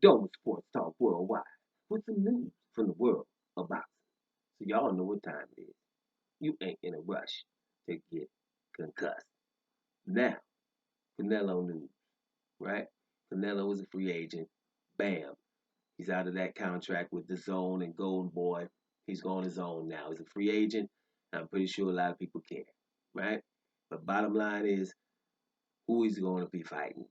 Dope Sports Talk Worldwide with some news from the world of boxing. So y'all know what time it is. You ain't in a rush to get concussed. Now, Canelo news, right? Canelo is a free agent. Bam. He's out of that contract with the DAZN and Golden Boy. He's on his own now. He's a free agent. I'm pretty sure a lot of people care, right? But bottom line is, who is he going to be fighting?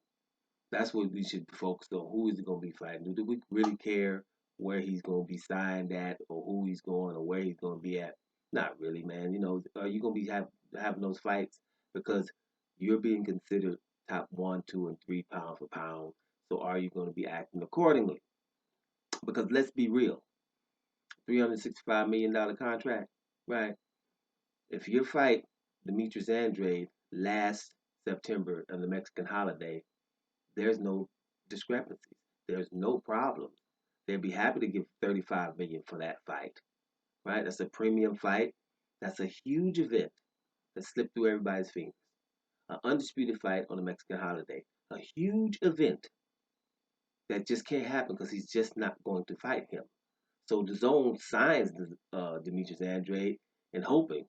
That's what we should focus on. Who is he going to be fighting? Do we really care where he's going to be signed at, or who he's going, or where he's going to be at? Not really, man. Are you going to be having those fights because you're being considered top one, two, and three pound for pound? So are you going to be acting accordingly? Because let's be real, $365 million contract, right? If you fight Demetrius Andrade last September on the Mexican holiday, there's no discrepancies. There's no problems. They'd be happy to give 35 million for that fight, right? That's a premium fight. That's a huge event that slipped through everybody's fingers. An undisputed fight on the Mexican holiday. A huge event that just can't happen because he's just not going to fight him. So the zone signs Demetrius Andrade and hoping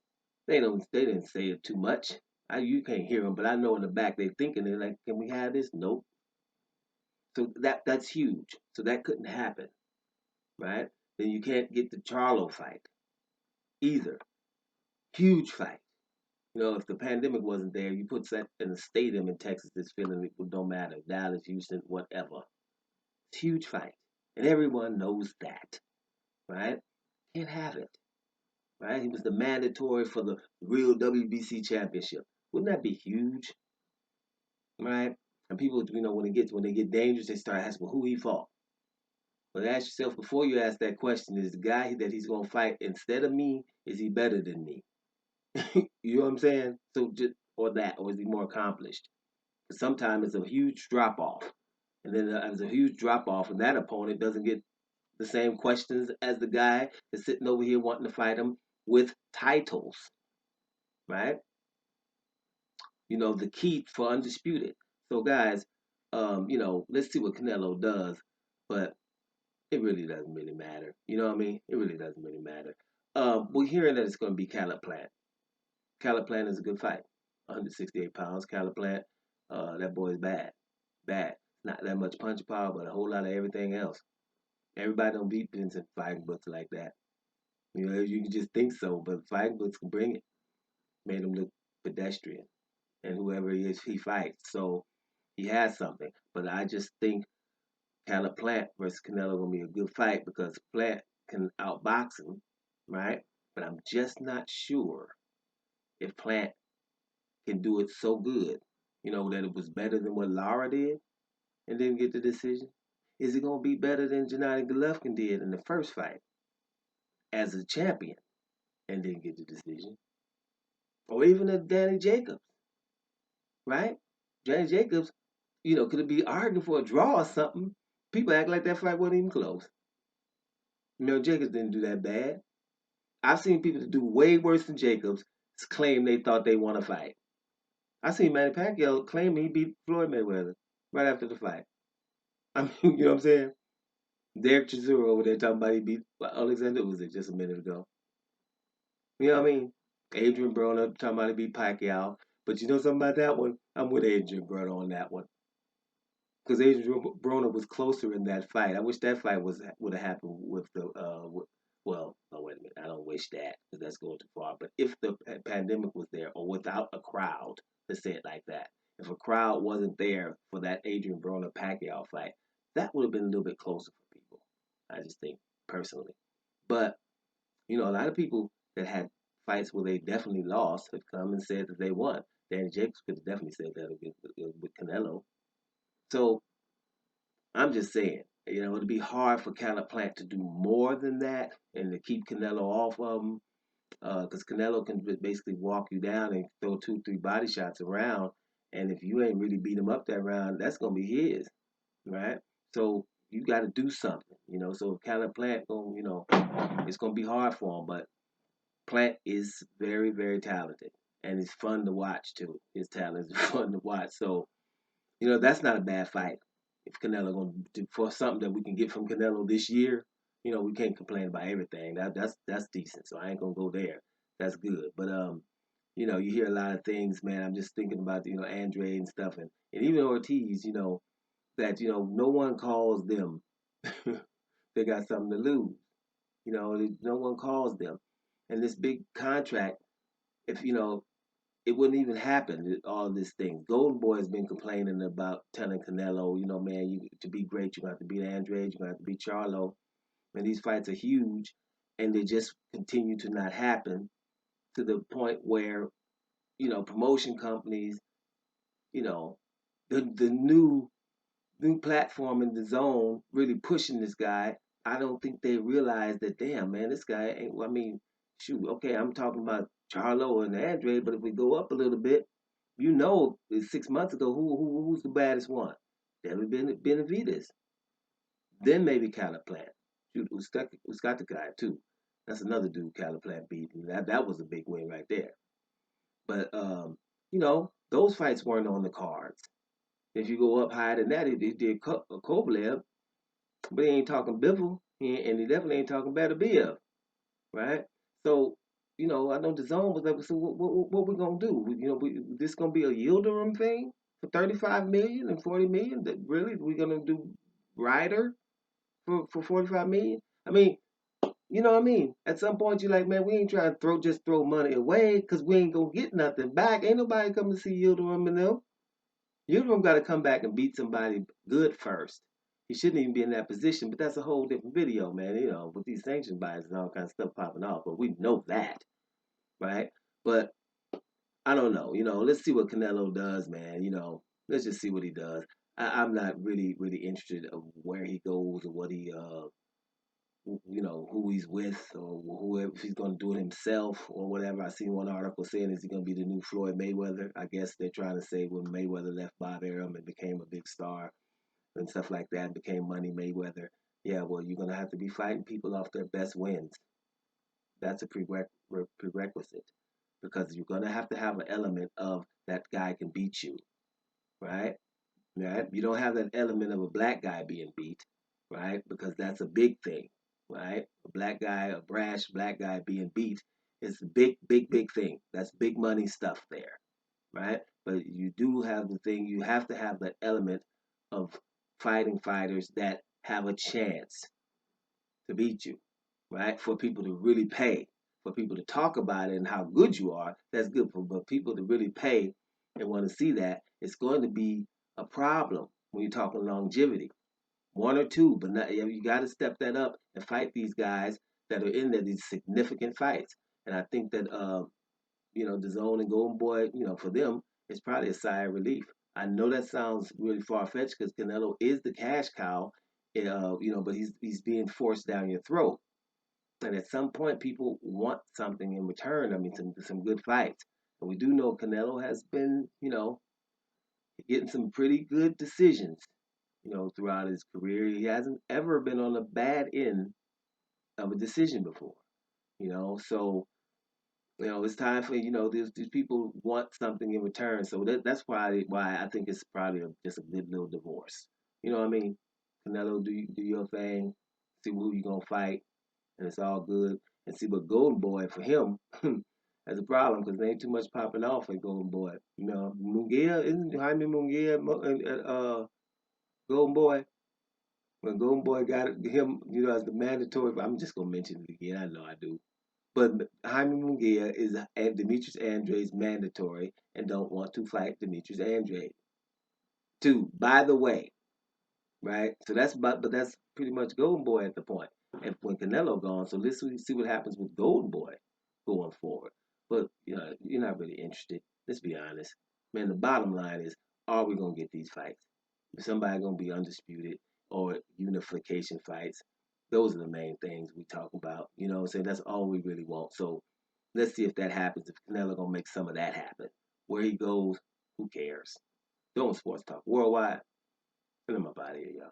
they didn't say it too much. You can't hear them, but I know in the back they're thinking they're like, can we have this? Nope. So that's huge. So that couldn't happen, right? Then you can't get the Charlo fight either. Huge fight. If the pandemic wasn't there, you put that in a stadium in Texas, this feeling it don't matter. Dallas, Houston, whatever. It's a huge fight. And everyone knows that, right? Can't have it, right? He was the mandatory for the real WBC championship. Wouldn't that be huge, right? And people, when they get dangerous, they start asking, well, who he fought. But ask yourself before you ask that question: is the guy that he's gonna fight instead of me, is he better than me? You know what I'm saying? So or is he more accomplished? Sometimes it's a huge drop off, and then there's a huge drop off, and that opponent doesn't get the same questions as the guy that's sitting over here wanting to fight him with titles, right? The key for undisputed. So guys, let's see what Canelo does, but it really doesn't really matter. You know what I mean? It really doesn't really matter. We're hearing that it's going to be Caleb Plant. Caleb Plant is a good fight. 168 pounds. Caleb Plant, that boy is bad. Bad. Not that much punch power, but a whole lot of everything else. Everybody don't beat Vincent fighting books like that. You can just think so, but fighting books can bring it. Made him look pedestrian. And whoever he is, he fights. So he has something. But I just think Caleb Plant versus Canelo gonna be a good fight because Plant can outbox him, right? But I'm just not sure if Plant can do it so good, that it was better than what Lara did and didn't get the decision. Is it gonna be better than Gennady Golovkin did in the first fight as a champion and didn't get the decision? Or even a Danny Jacobs, right? Danny Jacobs, could it be arguing for a draw or something? People act like that fight wasn't even close. Jacobs didn't do that bad. I've seen people that do way worse than Jacobs claim they thought they won a fight. I seen Manny Pacquiao claim he beat Floyd Mayweather right after the fight. I mean, you know what I'm saying? Derek Chisora over there talking about he beat Alexander Usyk just a minute ago. You know what I mean? Adrian Broner talking about he beat Pacquiao. But you know something about that one? I'm with Adrian Broner on that one. Because Adrian Broner was closer in that fight. I wish that fight would have happened with the well, no, wait a minute. I don't wish that because that's going too far. But if the pandemic was there or without a crowd, let's say it like that, if a crowd wasn't there for that Adrian Broner Pacquiao fight, that would have been a little bit closer for people. I just think personally. But a lot of people that had fights where they definitely lost have come and said that they won. Danny Jacobs could have definitely said that with Canelo. So I'm just saying, it'd be hard for Caleb Plant to do more than that and to keep Canelo off of him, because Canelo can basically walk you down and throw two, three body shots around, and if you ain't really beat him up that round, that's gonna be his, right? So you got to do something, So if Caleb Plant, it's gonna be hard for him, but Plant is very, very talented, and it's fun to watch too. His talent is fun to watch, so that's not a bad fight. if Canelo gonna do for something that we can get from Canelo this year, we can't complain about everything. That's decent. So I ain't gonna go there. That's good. But you hear a lot of things, man. I'm just thinking about Andre and stuff, and even Ortiz, that no one calls them. They got something to lose. No one calls them, and this big contract. If it wouldn't even happen. All this thing. Golden Boy has been complaining about telling Canelo, man, to be great, you're gonna have to beat Andre, you're gonna have to beat Charlo, and these fights are huge, and they just continue to not happen to the point where promotion companies, you know, the new platform in the zone really pushing this guy. I don't think they realize that, damn, man, this guy ain't, I mean, shoot, okay, I'm talking about Charlo and Andre, but if we go up a little bit, 6 months ago, who's the baddest one? David Benavides. Then maybe Caliplant. Shoot, who's got the guy too. That's another dude Caliplant beat. And that was a big win right there. But those fights weren't on the cards. If you go up higher than that, he did Kovalev, but he ain't talking Biffle, and he definitely ain't talking Beterbiev, right? So, I know the zone was like, so what we gonna do? This gonna be a Yildirim thing for 35 million and 40 million? That really we gonna do Ryder for 45 million? I mean, you know what I mean? At some point, you're like, man, we ain't trying to throw money away because we ain't gonna get nothing back. Ain't nobody coming to see Yildirim and them. Yildirim got to come back and beat somebody good first. He shouldn't even be in that position, but that's a whole different video, man. With these sanction bias and all kinds of stuff popping off, but we know that, right? But I don't know. Let's see what Canelo does, man. Let's just see what he does. I'm not really, really interested of where he goes or what he, who he's with or whoever, if he's going to do it himself or whatever. I seen one article saying, is he going to be the new Floyd Mayweather? I guess they're trying to say when Mayweather left Bob Arum and became a big star and stuff like that, and became Money Mayweather. Yeah, well, you're going to have to be fighting people off their best wins. That's a prerequisite because you're going to have an element of that guy can beat you, right? Right? You don't have that element of a black guy being beat, right? Because that's a big thing, right? A black guy, a brash black guy being beat is a big, big, big thing. That's big money stuff there, right? But you do have the thing, you have to have the element of fighting fighters that have a chance to beat you, right? For people to really pay, for people to talk about it and how good you are, that's good. But people to really pay and want to see that, it's going to be a problem when you're talking longevity. One or two, but not, you got to step that up and fight these guys that are in there, these significant fights. And I think that the Zone and Golden Boy, for them, it's probably a sigh of relief. I know that sounds really far fetched because Canelo is the cash cow, but he's being forced down your throat. And at some point, people want something in return. I mean, some good fights. And we do know Canelo has been, getting some pretty good decisions, throughout his career. He hasn't ever been on the bad end of a decision before, So it's time for these people want something in return. So that's why I think it's probably just a good little divorce. You know what I mean? Canelo, do your thing, see who you gonna fight, and it's all good. And see, but Golden Boy for him has a problem because there ain't too much popping off at Golden Boy. Munguia isn't Jaime Munguia Golden Boy. When Golden Boy got him, as the mandatory. I'm just gonna mention it again. I know I do. But Jaime Munguia is Demetrius Andre's mandatory and don't want to fight Demetrius Andre. Two, by the way, right? So but that's pretty much Golden Boy at the point. And when Canelo gone, so let's see what happens with Golden Boy going forward. But you're not really interested. Let's be honest, man. The bottom line is, are we gonna get these fights? Is somebody gonna be undisputed or unification fights? Those are the main things we talk about. You know what I'm saying? That's all we really want. So let's see if that happens. If Canelo gonna make some of that happen. Where he goes, who cares? Doing sports talk worldwide. And I'm up out of here, y'all.